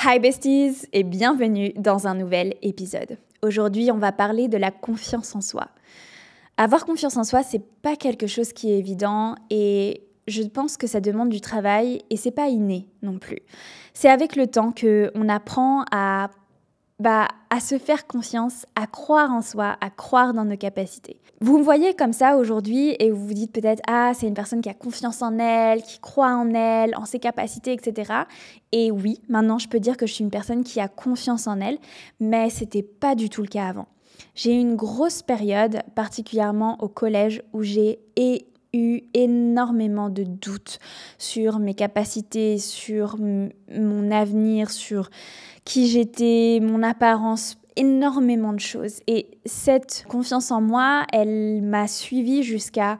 Hi besties et bienvenue dans un nouvel épisode. Aujourd'hui, on va parler de la confiance en soi. Avoir confiance en soi, c'est pas quelque chose qui est évident et je pense que ça demande du travail et c'est pas inné non plus. C'est avec le temps qu'on apprend à se faire confiance, à croire en soi, à croire dans nos capacités. Vous me voyez comme ça aujourd'hui et vous vous dites peut-être « Ah, c'est une personne qui a confiance en elle, qui croit en ses capacités, etc. » Et oui, maintenant je peux dire que je suis une personne qui a confiance en elle, mais c'était pas du tout le cas avant. J'ai eu une grosse période, particulièrement au collège, où j'ai eu énormément de doutes sur mes capacités, sur mon avenir, sur qui j'étais, mon apparence, énormément de choses. Et cette confiance en moi, elle m'a suivie jusqu'à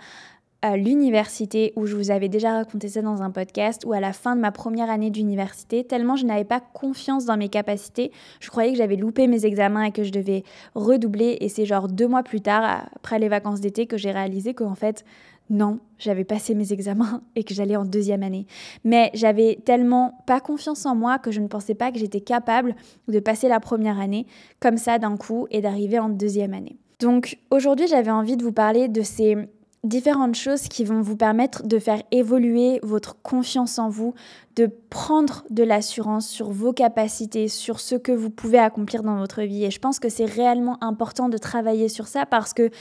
l'université, où je vous avais déjà raconté ça dans un podcast, où à la fin de ma première année d'université, tellement je n'avais pas confiance dans mes capacités, je croyais que j'avais loupé mes examens et que je devais redoubler. Et c'est genre 2 mois plus tard, après les vacances d'été, que j'ai réalisé qu'en fait, non, j'avais passé mes examens et que j'allais en 2e année. Mais j'avais tellement pas confiance en moi que je ne pensais pas que j'étais capable de passer la première année comme ça d'un coup et d'arriver en 2e année. Donc aujourd'hui, j'avais envie de vous parler de ces différentes choses qui vont vous permettre de faire évoluer votre confiance en vous, de prendre de l'assurance sur vos capacités, sur ce que vous pouvez accomplir dans votre vie. Et je pense que c'est réellement important de travailler sur ça parce que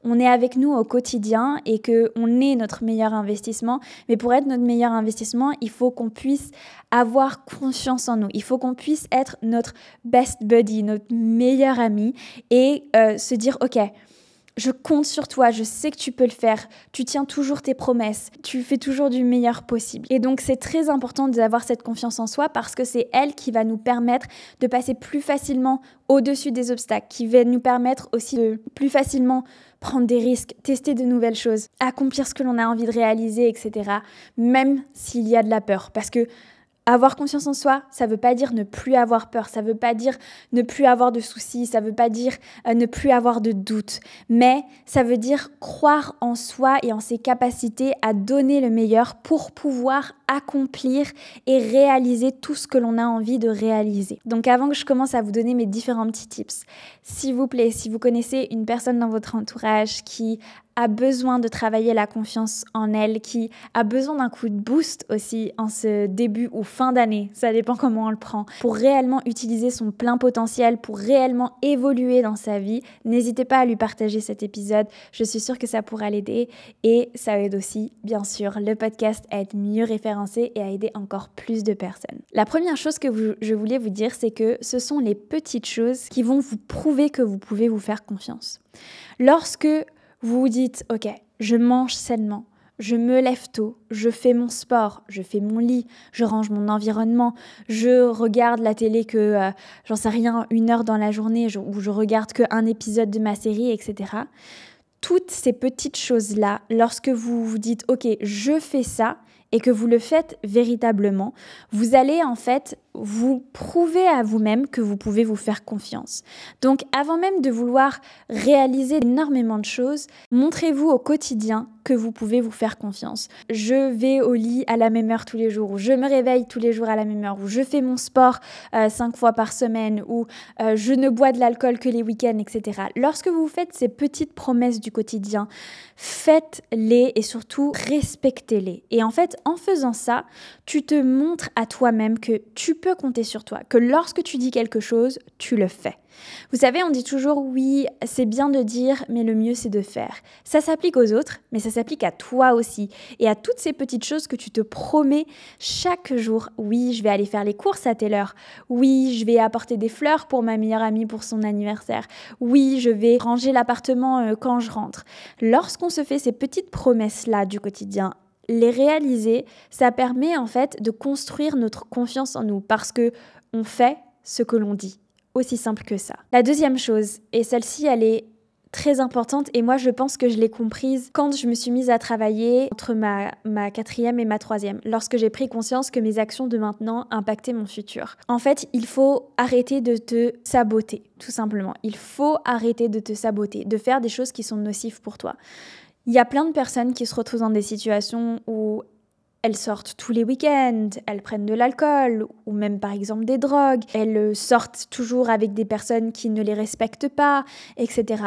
on est avec nous au quotidien et qu'on est notre meilleur investissement. Mais pour être notre meilleur investissement, il faut qu'on puisse avoir confiance en nous. Il faut qu'on puisse être notre best buddy, notre meilleur ami et se dire « Ok, je compte sur toi, je sais que tu peux le faire, tu tiens toujours tes promesses, tu fais toujours du meilleur possible. » Et donc, c'est très important d'avoir cette confiance en soi parce que c'est elle qui va nous permettre de passer plus facilement au-dessus des obstacles, qui va nous permettre aussi de plus facilement prendre des risques, tester de nouvelles choses, accomplir ce que l'on a envie de réaliser, etc. Même s'il y a de la peur. Parce que avoir confiance en soi, ça ne veut pas dire ne plus avoir peur, ça ne veut pas dire ne plus avoir de soucis, ça ne veut pas dire ne plus avoir de doutes, mais ça veut dire croire en soi et en ses capacités à donner le meilleur pour pouvoir accomplir et réaliser tout ce que l'on a envie de réaliser. Donc avant que je commence à vous donner mes différents petits tips, s'il vous plaît, si vous connaissez une personne dans votre entourage qui a besoin de travailler la confiance en elle, qui a besoin d'un coup de boost aussi en ce début ou fin d'année, ça dépend comment on le prend, pour réellement utiliser son plein potentiel, pour réellement évoluer dans sa vie, n'hésitez pas à lui partager cet épisode, je suis sûre que ça pourra l'aider et ça aide aussi, bien sûr, le podcast à être mieux référencé et à aider encore plus de personnes. La première chose que je voulais vous dire, c'est que ce sont les petites choses qui vont vous prouver que vous pouvez vous faire confiance. Lorsque vous vous dites « Ok, je mange sainement, je me lève tôt, je fais mon sport, je fais mon lit, je range mon environnement, je regarde la télé que, j'en sais rien, 1 heure dans la journée, ou je regarde qu'un épisode de ma série, etc. » Toutes ces petites choses-là, lorsque vous vous dites « Ok, je fais ça », et que vous le faites véritablement, vous allez en fait vous prouver à vous-même que vous pouvez vous faire confiance. Donc avant même de vouloir réaliser énormément de choses, montrez-vous au quotidien que vous pouvez vous faire confiance. Je vais au lit à la même heure tous les jours, ou je me réveille tous les jours à la même heure, ou je fais mon sport 5 fois par semaine, ou je ne bois de l'alcool que les week-ends, etc. Lorsque vous faites ces petites promesses du quotidien, faites-les et surtout respectez-les. Et en fait, en faisant ça, tu te montres à toi-même que tu peux compter sur toi, que lorsque tu dis quelque chose, tu le fais. Vous savez, on dit toujours oui, c'est bien de dire, mais le mieux c'est de faire. Ça s'applique aux autres, mais ça s'applique à toi aussi et à toutes ces petites choses que tu te promets chaque jour. Oui, je vais aller faire les courses à telle heure. Oui, je vais apporter des fleurs pour ma meilleure amie pour son anniversaire. Oui, je vais ranger l'appartement quand je rentre. Lorsqu'on se fait ces petites promesses-là du quotidien, les réaliser, ça permet en fait de construire notre confiance en nous parce que on fait ce que l'on dit. Aussi simple que ça. La deuxième chose, et celle-ci elle est très importante et moi je pense que je l'ai comprise quand je me suis mise à travailler entre ma 4e et ma 3e, lorsque j'ai pris conscience que mes actions de maintenant impactaient mon futur. En fait, il faut arrêter de te saboter, tout simplement. Il faut arrêter de te saboter, de faire des choses qui sont nocives pour toi. Il y a plein de personnes qui se retrouvent dans des situations où elles sortent tous les week-ends, elles prennent de l'alcool ou même par exemple des drogues, elles sortent toujours avec des personnes qui ne les respectent pas, etc.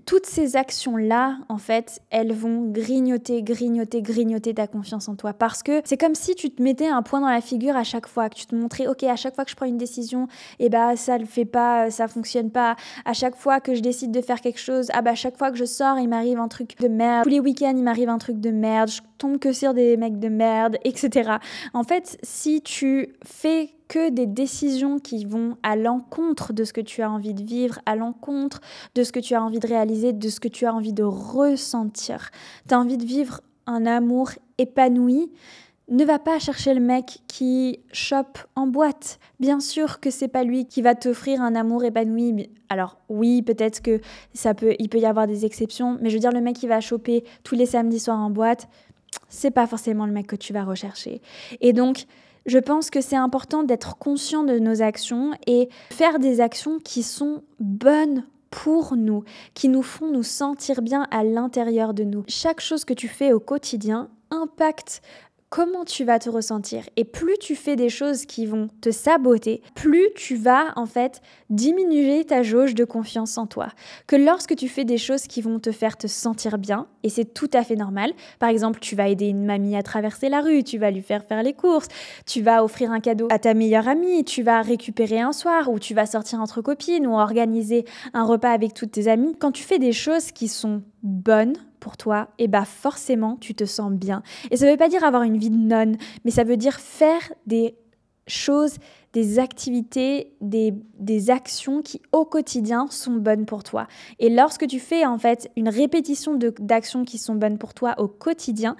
Toutes ces actions-là, en fait, elles vont grignoter ta confiance en toi. Parce que c'est comme si tu te mettais un point dans la figure à chaque fois, que tu te montrais, ok, à chaque fois que je prends une décision, ça le fait pas, ça fonctionne pas. À chaque fois que je décide de faire quelque chose, à chaque fois que je sors, il m'arrive un truc de merde. Tous les week-ends, il m'arrive un truc de merde. Je tombe que sur des mecs de merde, etc. En fait, si tu fais que des décisions qui vont à l'encontre de ce que tu as envie de vivre, à l'encontre de ce que tu as envie de réaliser, de ce que tu as envie de ressentir. Tu as envie de vivre un amour épanoui. Ne va pas chercher le mec qui chope en boîte. Bien sûr que c'est pas lui qui va t'offrir un amour épanoui. Alors oui, peut-être que il peut y avoir des exceptions, mais je veux dire, le mec qui va choper tous les samedis soirs en boîte, c'est pas forcément le mec que tu vas rechercher. Et donc, je pense que c'est important d'être conscient de nos actions et faire des actions qui sont bonnes pour nous, qui nous font nous sentir bien à l'intérieur de nous. Chaque chose que tu fais au quotidien impacte comment tu vas te ressentir. Et plus tu fais des choses qui vont te saboter, plus tu vas en fait diminuer ta jauge de confiance en toi. Que lorsque tu fais des choses qui vont te faire te sentir bien, et c'est tout à fait normal, par exemple tu vas aider une mamie à traverser la rue, tu vas lui faire les courses, tu vas offrir un cadeau à ta meilleure amie, tu vas récupérer un soir, ou tu vas sortir entre copines, ou organiser un repas avec toutes tes amies. Quand tu fais des choses qui sont bonnes pour toi, forcément, tu te sens bien. Et ça ne veut pas dire avoir une vie de nonne, mais ça veut dire faire des choses, des activités, des actions qui, au quotidien, sont bonnes pour toi. Et lorsque tu fais, en fait, une répétition d'actions qui sont bonnes pour toi au quotidien,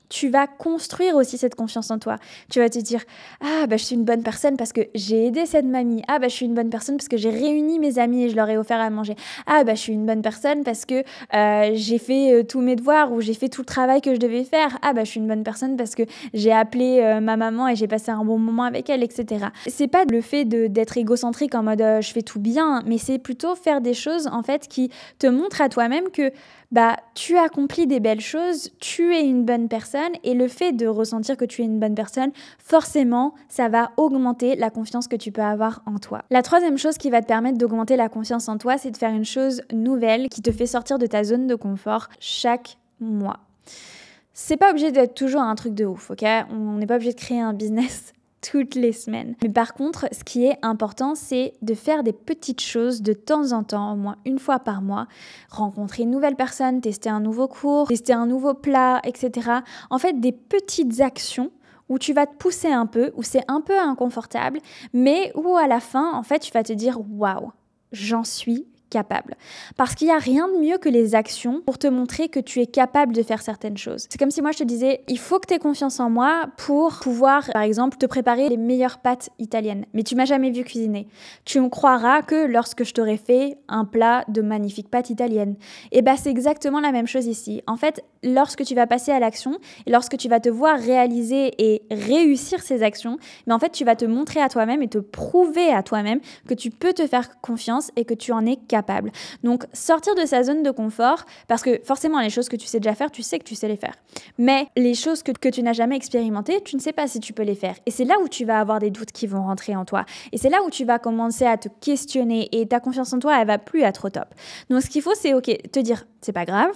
tu vas construire aussi cette confiance en toi. Tu vas te dire, je suis une bonne personne parce que j'ai aidé cette mamie. Je suis une bonne personne parce que j'ai réuni mes amis et je leur ai offert à manger. Je suis une bonne personne parce que j'ai fait tous mes devoirs ou j'ai fait tout le travail que je devais faire. Je suis une bonne personne parce que j'ai appelé ma maman et j'ai passé un bon moment avec elle, etc. C'est pas le fait d'être égocentrique en mode je fais tout bien, mais c'est plutôt faire des choses en fait qui te montrent à toi-même que tu accomplis des belles choses, tu es une bonne personne, et le fait de ressentir que tu es une bonne personne, forcément, ça va augmenter la confiance que tu peux avoir en toi. La troisième chose qui va te permettre d'augmenter la confiance en toi, c'est de faire une chose nouvelle qui te fait sortir de ta zone de confort chaque mois. C'est pas obligé d'être toujours un truc de ouf, ok ? On n'est pas obligé de créer un business toutes les semaines. Mais par contre, ce qui est important, c'est de faire des petites choses de temps en temps, au moins une fois par mois, rencontrer une nouvelle personne, tester un nouveau cours, tester un nouveau plat, etc. En fait, des petites actions où tu vas te pousser un peu, où c'est un peu inconfortable, mais où à la fin, en fait, tu vas te dire « Waouh, j'en suis capable ». Parce qu'il n'y a rien de mieux que les actions pour te montrer que tu es capable de faire certaines choses. C'est comme si moi je te disais, il faut que tu aies confiance en moi pour pouvoir, par exemple, te préparer les meilleures pâtes italiennes. Mais tu m'as jamais vu cuisiner. Tu me croiras que lorsque je t'aurai fait un plat de magnifiques pâtes italiennes. Et c'est exactement la même chose ici. En fait, lorsque tu vas passer à l'action et lorsque tu vas te voir réaliser et réussir ces actions, mais en fait, tu vas te montrer à toi-même et te prouver à toi-même que tu peux te faire confiance et que tu en es capable. Donc, sortir de sa zone de confort, parce que forcément, les choses que tu sais déjà faire, tu sais que tu sais les faire. Mais les choses que tu n'as jamais expérimentées, tu ne sais pas si tu peux les faire. Et c'est là où tu vas avoir des doutes qui vont rentrer en toi. Et c'est là où tu vas commencer à te questionner et ta confiance en toi, elle va plus être au top. Donc, ce qu'il faut, c'est te dire, c'est pas grave.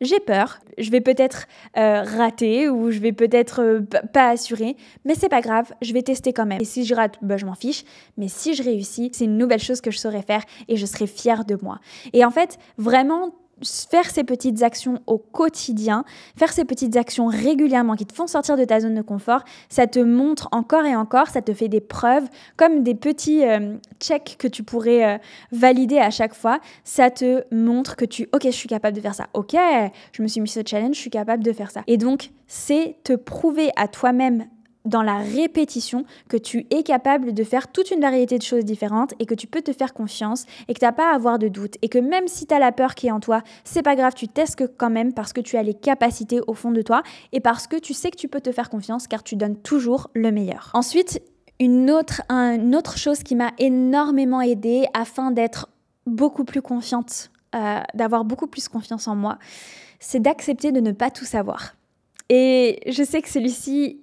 J'ai peur, je vais peut-être rater ou je vais peut-être pas assurer, mais c'est pas grave, je vais tester quand même. Et si je rate, je m'en fiche, mais si je réussis, c'est une nouvelle chose que je saurais faire et je serai fière de moi. Et en fait, vraiment, faire ces petites actions au quotidien, faire ces petites actions régulièrement qui te font sortir de ta zone de confort, ça te montre encore et encore, ça te fait des preuves, comme des petits checks que tu pourrais valider à chaque fois. Ça te montre que ok, je suis capable de faire ça. Ok, je me suis mis ce challenge, je suis capable de faire ça. Et donc, c'est te prouver à toi-même dans la répétition que tu es capable de faire toute une variété de choses différentes et que tu peux te faire confiance et que tu n'as pas à avoir de doute et que même si tu as la peur qui est en toi, c'est pas grave, tu testes quand même parce que tu as les capacités au fond de toi et parce que tu sais que tu peux te faire confiance car tu donnes toujours le meilleur. Ensuite, une autre chose qui m'a énormément aidée afin d'être beaucoup plus confiante, d'avoir beaucoup plus confiance en moi, c'est d'accepter de ne pas tout savoir. Et je sais que celui-ci,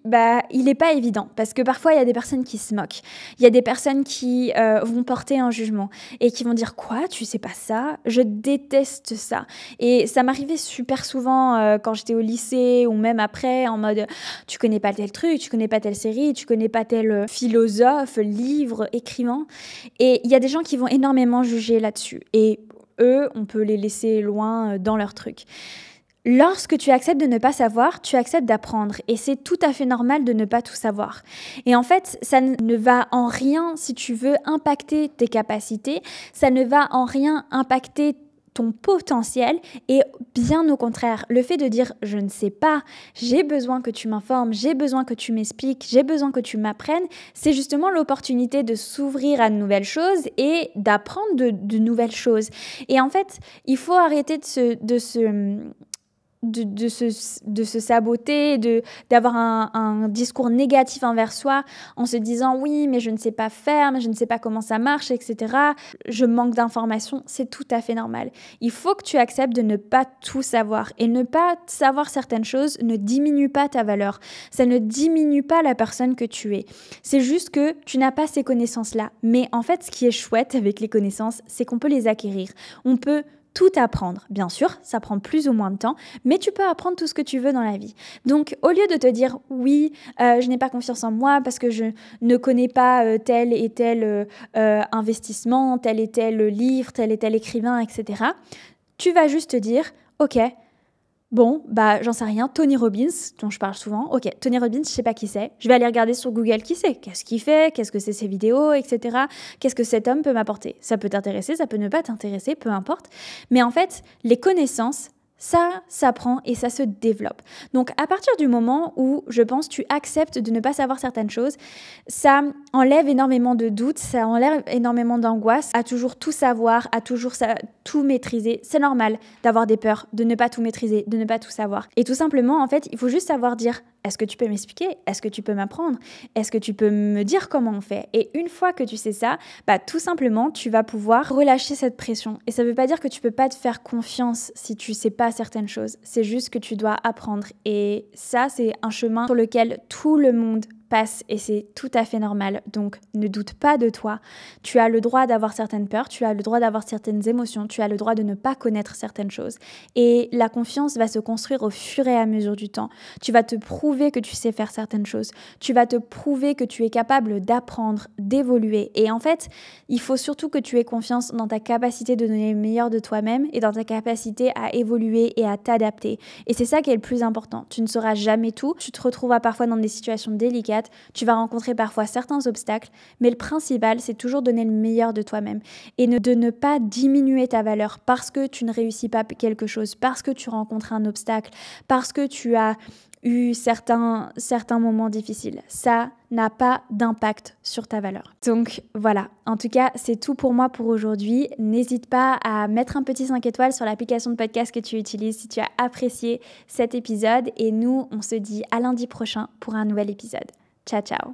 il n'est pas évident parce que parfois, il y a des personnes qui se moquent. Il y a des personnes qui vont porter un jugement et qui vont dire « Quoi, tu sais pas ça? Je déteste ça. » Et ça m'arrivait super souvent quand j'étais au lycée ou même après en mode « Tu connais pas tel truc, tu connais pas telle série, tu connais pas tel philosophe, livre, écrivain. » Et il y a des gens qui vont énormément juger là-dessus. Et eux, on peut les laisser loin dans leur truc. Lorsque tu acceptes de ne pas savoir, tu acceptes d'apprendre et c'est tout à fait normal de ne pas tout savoir. Et en fait, ça ne va en rien, si tu veux, impacter tes capacités, ça ne va en rien impacter ton potentiel et bien au contraire, le fait de dire « je ne sais pas, j'ai besoin que tu m'informes, j'ai besoin que tu m'expliques, j'ai besoin que tu m'apprennes », c'est justement l'opportunité de s'ouvrir à de nouvelles choses et d'apprendre de nouvelles choses. Et en fait, il faut arrêter de se saboter, d'avoir un discours négatif envers soi en se disant « oui, mais je ne sais pas faire, mais je ne sais pas comment ça marche, etc. Je manque d'informations », c'est tout à fait normal. Il faut que tu acceptes de ne pas tout savoir et ne pas savoir certaines choses ne diminue pas ta valeur. Ça ne diminue pas la personne que tu es. C'est juste que tu n'as pas ces connaissances-là. Mais en fait, ce qui est chouette avec les connaissances, c'est qu'on peut les acquérir. On peut tout apprendre. Bien sûr, ça prend plus ou moins de temps, mais tu peux apprendre tout ce que tu veux dans la vie. Donc, au lieu de te dire « oui, je n'ai pas confiance en moi parce que je ne connais pas tel et tel investissement, tel et tel livre, tel et tel écrivain, etc. » Tu vas juste te dire « ok, bon, j'en sais rien, Tony Robbins, dont je parle souvent. Ok, Tony Robbins, je sais pas qui c'est. Je vais aller regarder sur Google qui c'est. Qu'est-ce qu'il fait? Qu'est-ce que c'est ses vidéos, etc. Qu'est-ce que cet homme peut m'apporter? Ça peut t'intéresser, ça peut ne pas t'intéresser, peu importe. Mais en fait, les connaissances, ça s'apprend et ça se développe. Donc, à partir du moment où, je pense, tu acceptes de ne pas savoir certaines choses, ça enlève énormément de doutes, ça enlève énormément d'angoisse, à toujours tout savoir, à toujours tout maîtriser. C'est normal d'avoir des peurs, de ne pas tout maîtriser, de ne pas tout savoir. Et tout simplement, en fait, il faut juste savoir dire « Est-ce que tu peux m'expliquer? Est-ce que tu peux m'apprendre? Est-ce que tu peux me dire comment on fait ?» Et une fois que tu sais ça, tout simplement, tu vas pouvoir relâcher cette pression. Et ça ne veut pas dire que tu peux pas te faire confiance si tu sais pas certaines choses. C'est juste que tu dois apprendre. Et ça, c'est un chemin sur lequel tout le monde passe et c'est tout à fait normal. Donc, ne doute pas de toi. Tu as le droit d'avoir certaines peurs, tu as le droit d'avoir certaines émotions, tu as le droit de ne pas connaître certaines choses. Et la confiance va se construire au fur et à mesure du temps. Tu vas te prouver que tu sais faire certaines choses. Tu vas te prouver que tu es capable d'apprendre, d'évoluer. Et en fait, il faut surtout que tu aies confiance dans ta capacité de donner le meilleur de toi-même et dans ta capacité à évoluer et à t'adapter. Et c'est ça qui est le plus important. Tu ne sauras jamais tout. Tu te retrouveras parfois dans des situations délicates. Tu vas rencontrer parfois certains obstacles, mais le principal, c'est toujours donner le meilleur de toi-même et de ne pas diminuer ta valeur parce que tu ne réussis pas quelque chose, parce que tu rencontres un obstacle, parce que tu as eu certains moments difficiles. Ça n'a pas d'impact sur ta valeur. Donc voilà, en tout cas, c'est tout pour moi pour aujourd'hui. N'hésite pas à mettre un petit 5 étoiles sur l'application de podcast que tu utilises si tu as apprécié cet épisode. Et nous, on se dit à lundi prochain pour un nouvel épisode. Ciao, ciao!